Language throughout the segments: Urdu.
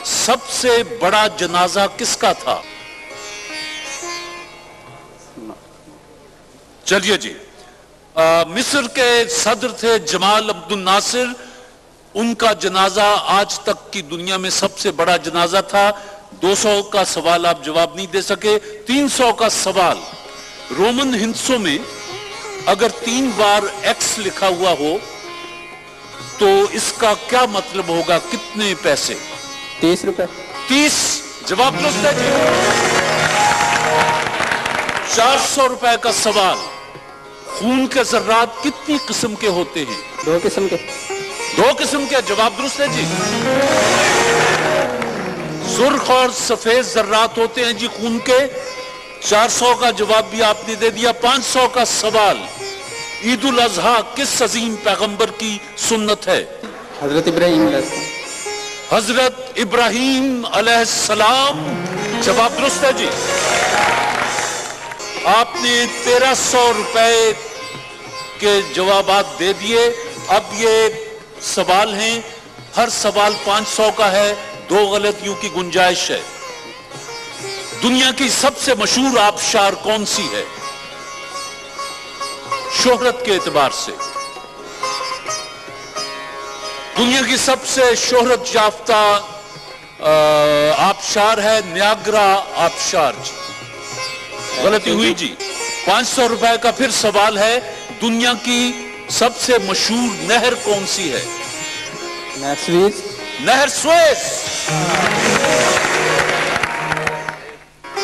سب سے بڑا جنازہ کس کا تھا؟ چلیے جی، مصر کے صدر تھے جمال عبد الناصر، ان کا جنازہ آج تک کی دنیا میں سب سے بڑا جنازہ تھا۔ 200 کا سوال آپ جواب نہیں دے سکے۔ 300 کا سوال، رومن ہندسوں میں اگر 3 بار ایکس لکھا ہوا ہو تو اس کا کیا مطلب ہوگا؟ کتنے پیسے؟ 30 روپے۔ 30 جواب درست ہے جی۔ 400 روپے کا سوال، خون کے ذرات کتنی قسم کے ہوتے ہیں؟ 2 قسم کے۔ 2 قسم کے، جواب درست ہے جی۔ سرخ اور سفید ذرات ہوتے ہیں جی خون کے۔ 400 کا جواب بھی آپ نے دے دیا۔ 500 کا سوال، عید الاضحیٰ کس عظیم پیغمبر کی سنت ہے؟ حضرت ابراہیم علیہ السلام۔ حضرت ابراہیم علیہ السلام، جواب درست ہے جی۔ آپ نے 1300 روپے کے جوابات دے دیے۔ اب یہ سوال ہیں، ہر سوال 500 کا ہے، 2 غلطیوں کی گنجائش ہے۔ دنیا کی سب سے مشہور آبشار کون سی ہے شہرت کے اعتبار سے؟ دنیا کی سب سے شہرت یافتہ آبشار ہے نیاگرا آبشار جی۔ غلطی ہوئی جی۔ 500 روپے کا پھر سوال ہے، دنیا کی سب سے مشہور نہر کون سی ہے؟ نہر سویز۔ نہر سویز۔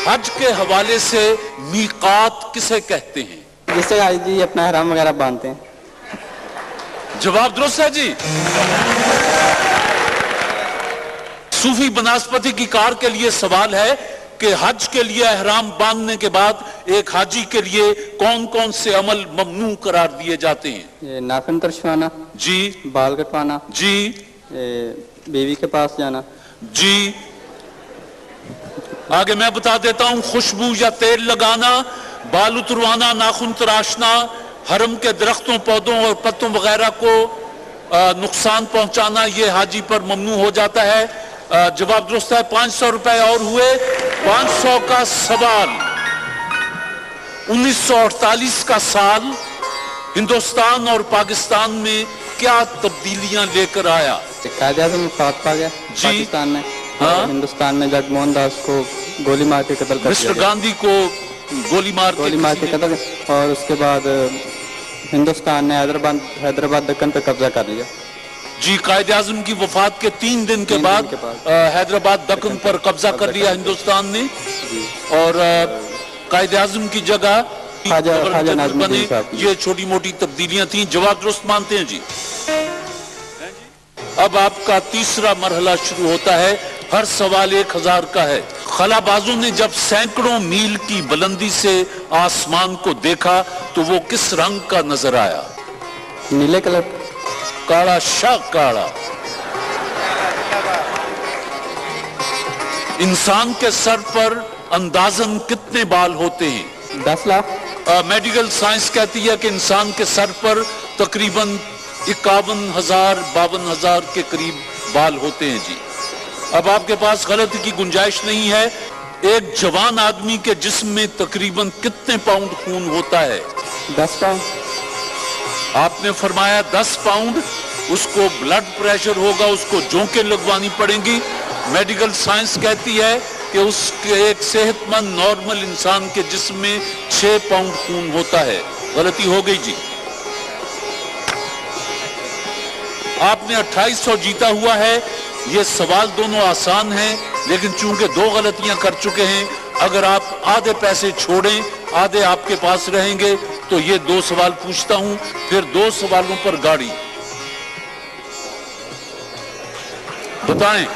حج کے حوالے سے میقات کسے کہتے ہیں؟ جس سے حاجی جی اپنا احرام وغیرہ باندھتے ہیں۔ جواب درست ہے جی۔ صوفی بناسپتی کی کار کے لیے سوال ہے کہ حج کے لیے احرام باندھنے کے بعد ایک حاجی کے لیے کون کون سے عمل ممنوع قرار دیے جاتے ہیں؟ یہ ناخن ترشوانا جی۔ بال کٹوانا جی۔ بیوی کے پاس جانا جی۔ آگے میں بتا دیتا ہوں، خوشبو یا تیل لگانا، بال اتروانا، ناخن تراشنا، حرم کے درختوں پودوں اور پتوں وغیرہ کو نقصان پہنچانا، یہ حاجی پر ممنوع ہو جاتا ہے۔ جواب درست ہے۔ 500 روپے اور ہوئے۔ 500 کا سوال، 1948 کا سال ہندوستان اور پاکستان میں کیا تبدیلیاں لے کر آیا؟ قائد اعظم وفات پا گیا پاکستان میں۔ ہندوستان میں جگ موہن داس کو گولی مار کے قتل کر دیا مسٹر گاندھی کو گولی مار کے قتل، اور اس کے بعد ہندوستان نے حیدرآباد دکن پہ قبضہ کر لیا جی۔ قائد اعظم کی وفات کے 3 دن کے بعد حیدرآباد دکن پر قبضہ کر لیا ہندوستان نے، اور قائد اعظم کی جگہ خواجہ ناظم الدین صاحب۔ یہ چھوٹی موٹی تبدیلیاں تھیں۔ جواب درست مانتے ہیں جی۔ اب آپ کا تیسرا مرحلہ شروع ہوتا ہے۔ ہر سوال 1000 کا ہے۔ خلا بازوں نے جب سینکڑوں میل کی بلندی سے آسمان کو دیکھا تو وہ کس رنگ کا نظر آیا؟ نیلے کلر۔ کالا شاہ کالا۔ انسان کے سر پر اندازاً کتنے بال ہوتے ہیں؟ 10 لاکھ۔ میڈیکل سائنس کہتی ہے کہ انسان کے سر پر تقریباً 51,000-52,000 کے قریب بال ہوتے ہیں جی۔ اب آپ کے پاس غلطی کی گنجائش نہیں ہے۔ ایک جوان آدمی کے جسم میں تقریباً کتنے پاؤنڈ خون ہوتا ہے؟ 10 پاؤنڈ۔ آپ نے فرمایا 10 پاؤنڈ۔ اس کو بلڈ پریشر ہوگا، اس کو جونکیں لگوانی پڑیں گی۔ میڈیکل سائنس کہتی ہے کہ اس کے ایک صحت مند نارمل انسان کے جسم میں 6 پاؤنڈ خون ہوتا ہے۔ غلطی ہو گئی جی۔ آپ نے 2800 جیتا ہوا ہے۔ یہ سوال دونوں آسان ہیں، لیکن چونکہ 2 غلطیاں کر چکے ہیں، اگر آپ آدھے پیسے چھوڑیں، آدھے آپ کے پاس رہیں گے، تو یہ 2 سوال پوچھتا ہوں، پھر 2 سوالوں پر گاڑی۔ بتائیں۔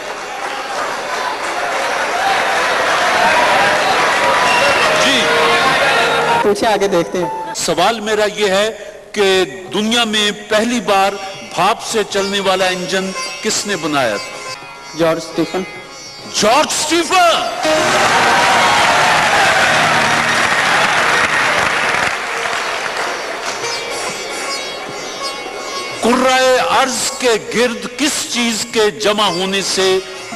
جی پوچھیں، آگے دیکھتے ہیں۔ سوال میرا یہ ہے کہ دنیا میں پہلی بار بھاپ سے چلنے والا انجن کس نے بنایا تھا؟ George Stephen. George Stephen. کرۂ ارض کے گرد کس چیز کے جمع ہونے سے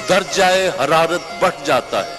درجۂ حرارت بڑھ جاتا ہے۔